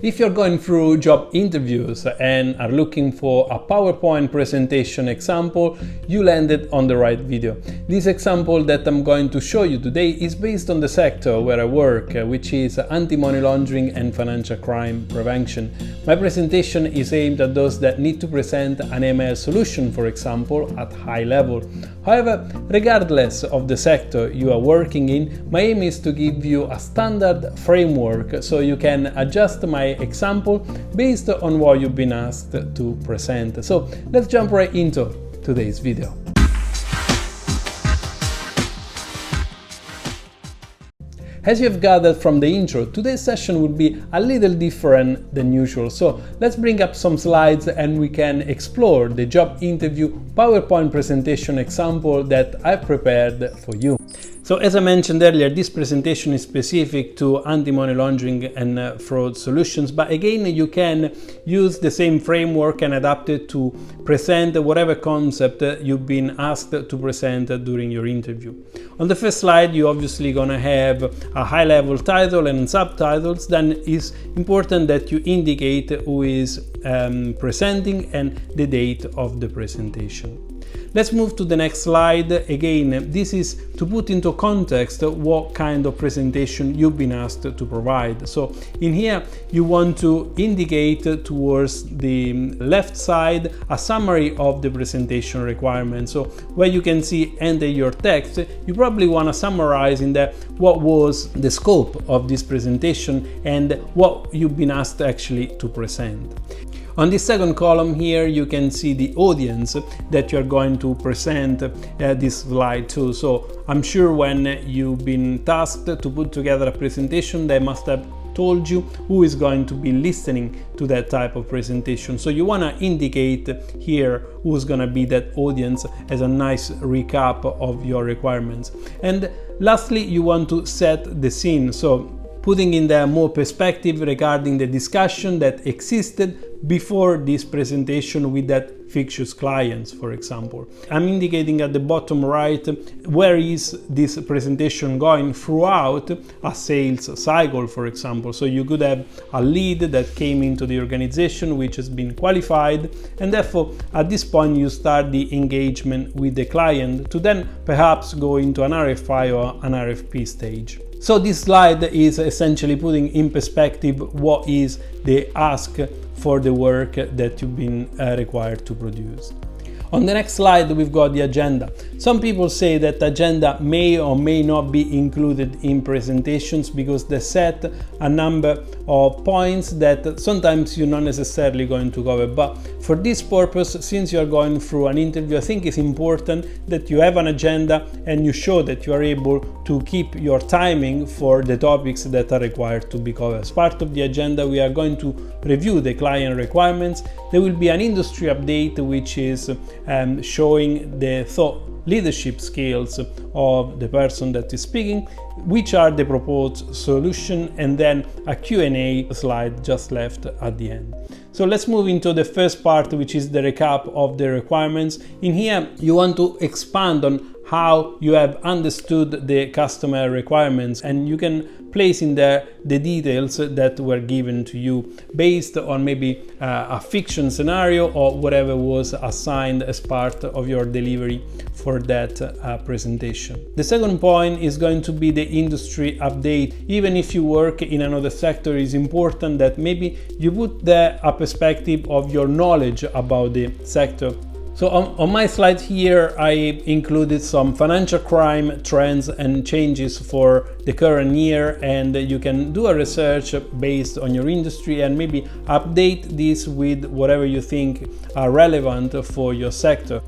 If you're going through job interviews and are looking for a PowerPoint presentation example, you landed on the right video. This example that I'm going to show you today is based on the sector where I work, which is anti-money laundering and financial crime prevention. My presentation is aimed at those that need to present an AML solution, for example, at high level. However, regardless of the sector you are working in, my aim is to give you a standard framework so you can adjust my example based on what you've been asked to present. So let's jump right into today's video. As you've gathered from the intro, today's session will be a little different than usual. So let's bring up some slides and we can explore the job interview PowerPoint presentation example that I've prepared for you. So as I mentioned earlier, this presentation is specific to anti-money laundering and fraud solutions, but again, you can use the same framework and adapt it to present whatever concept you've been asked to present during your interview. On the first slide, you're obviously gonna have a high-level title and subtitles. Then it's important that you indicate who is presenting and the date of the presentation. Let's move to the next slide. Again, this is to put into context what kind of presentation you've been asked to provide. So in here, you want to indicate towards the left side a summary of the presentation requirements. So where you can see enter your text, you probably want to summarize in there what was the scope of this presentation and what you've been asked actually to present. On this second column here, you can see the audience that you're going to present this slide to. So I'm sure when you've been tasked to put together a presentation, they must have told you who is going to be listening to that type of presentation. So you want to indicate here who's going to be that audience as a nice recap of your requirements. And lastly, you want to set the scene. So putting in there more perspective regarding the discussion that existed before this presentation with that fictitious clients, for example. I'm indicating at the bottom right where is this presentation going throughout a sales cycle, for example. So you could have a lead that came into the organization which has been qualified, and therefore at this point you start the engagement with the client to then perhaps go into an RFI or an RFP stage. So this slide is essentially putting in perspective what is the ask for the work that you've been required to produce. On the next slide, we've got the agenda. Some people say that agenda may or may not be included in presentations because they set a number of points that sometimes you're not necessarily going to cover. But for this purpose, since you're going through an interview, I think it's important that you have an agenda and you show that you are able to keep your timing for the topics that are required to be covered. As part of the agenda, we are going to review the client requirements. There will be an industry update which is showing the thought leadership skills of the person that is speaking, which are the proposed solution, and then a Q&A slide just left at the end. So let's move into the first part, which is the recap of the requirements. In here, you want to expand on how you have understood the customer requirements, and you can place in there the details that were given to you based on maybe a fiction scenario or whatever was assigned as part of your delivery for that presentation. The second point is going to be the industry update. Even if you work in another sector, it's important that maybe you put there a perspective of your knowledge about the sector. So on my slide here, I included some financial crime trends and changes for the current year, and you can do a research based on your industry and maybe update this with whatever you think are relevant for your sector.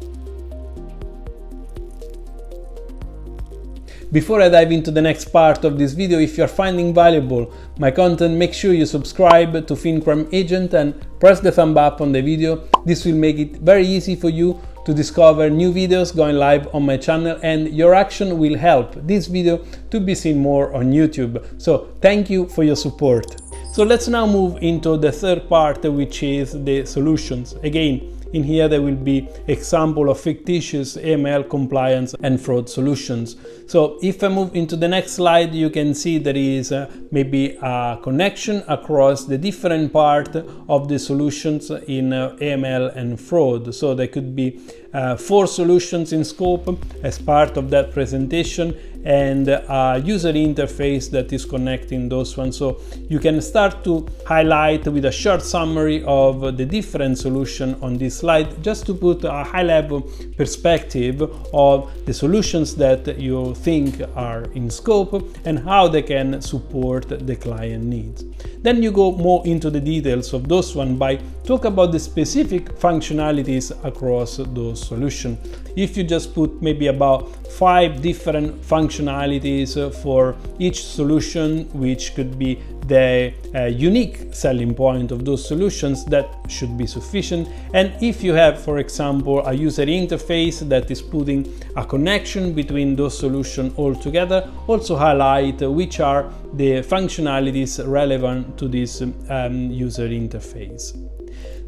Before I dive into the next part of this video, if you're finding valuable my content, make sure you subscribe to FinCrime Agent and press the thumb up on the video. This will make it very easy for you to discover new videos going live on my channel, and your action will help this video to be seen more on YouTube. So thank you for your support. So let's now move into the third part, which is the solutions. Again, in here there will be example of fictitious AML compliance and fraud solutions. So if I move into the next slide, you can see there is maybe a connection across the different part of the solutions in AML and fraud. So there could be 4 solutions in scope as part of that presentation, and a user interface that is connecting those ones. So you can start to highlight with a short summary of the different solution on this slide, just to put a high level perspective of the solutions that you think are in scope and how they can support the client needs. Then you go more into the details of those one by talk about the specific functionalities across those solutions. If you just put maybe about 5 different functionalities for each solution, which could be the unique selling point of those solutions, that should be sufficient. And if you have, for example, a user interface that is putting a connection between those solutions all together, also highlight which are the functionalities relevant to this user interface.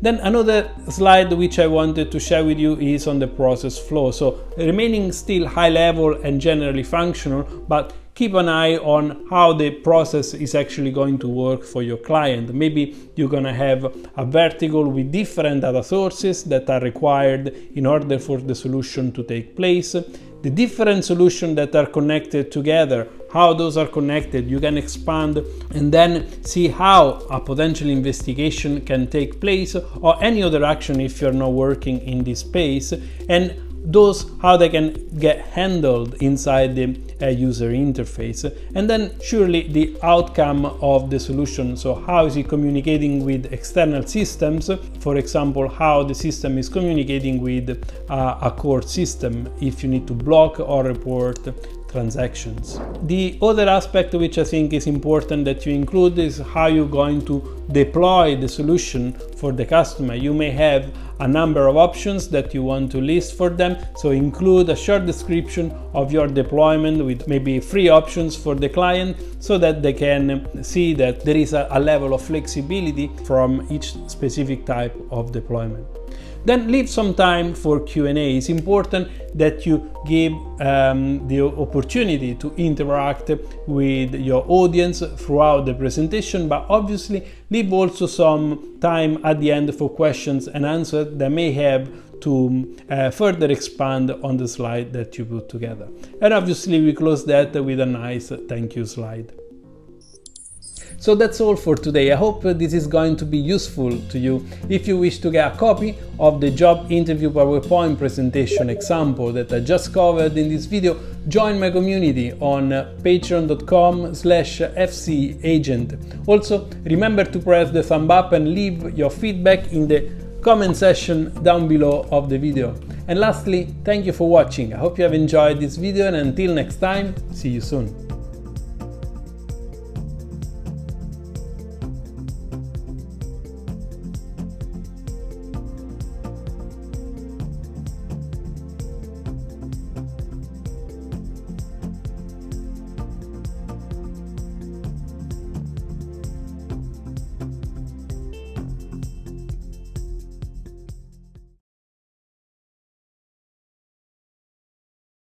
Then another slide which I wanted to share with you is on the process flow. So remaining still high level and generally functional, but keep an eye on how the process is actually going to work for your client. Maybe you're going to have a vertical with different data sources that are required in order for the solution to take place. The different solutions that are connected together, how those are connected, you can expand and then see how a potential investigation can take place or any other action if you're not working in this space, and those how they can get handled inside the user interface. And then surely the outcome of the solution, so how is it communicating with external systems, for example how the system is communicating with a core system if you need to block or report transactions. The other aspect which I think is important that you include is how you're going to deploy the solution for the customer. You may have a number of options that you want to list for them, so include a short description of your deployment with maybe 3 options for the client so that they can see that there is a level of flexibility from each specific type of deployment. Then leave some time for Q&A. It's important that you give the opportunity to interact with your audience throughout the presentation, but obviously leave also some time at the end for questions and answers that may have to further expand on the slide that you put together. And obviously we close that with a nice thank you slide. So that's all for today. I hope this is going to be useful to you. If you wish to get a copy of the job interview PowerPoint presentation example that I just covered in this video, join my community on patreon.com/fcagent. Also, remember to press the thumb up and leave your feedback in the comment section down below of the video. And lastly, thank you for watching. I hope you have enjoyed this video, and until next time, see you soon.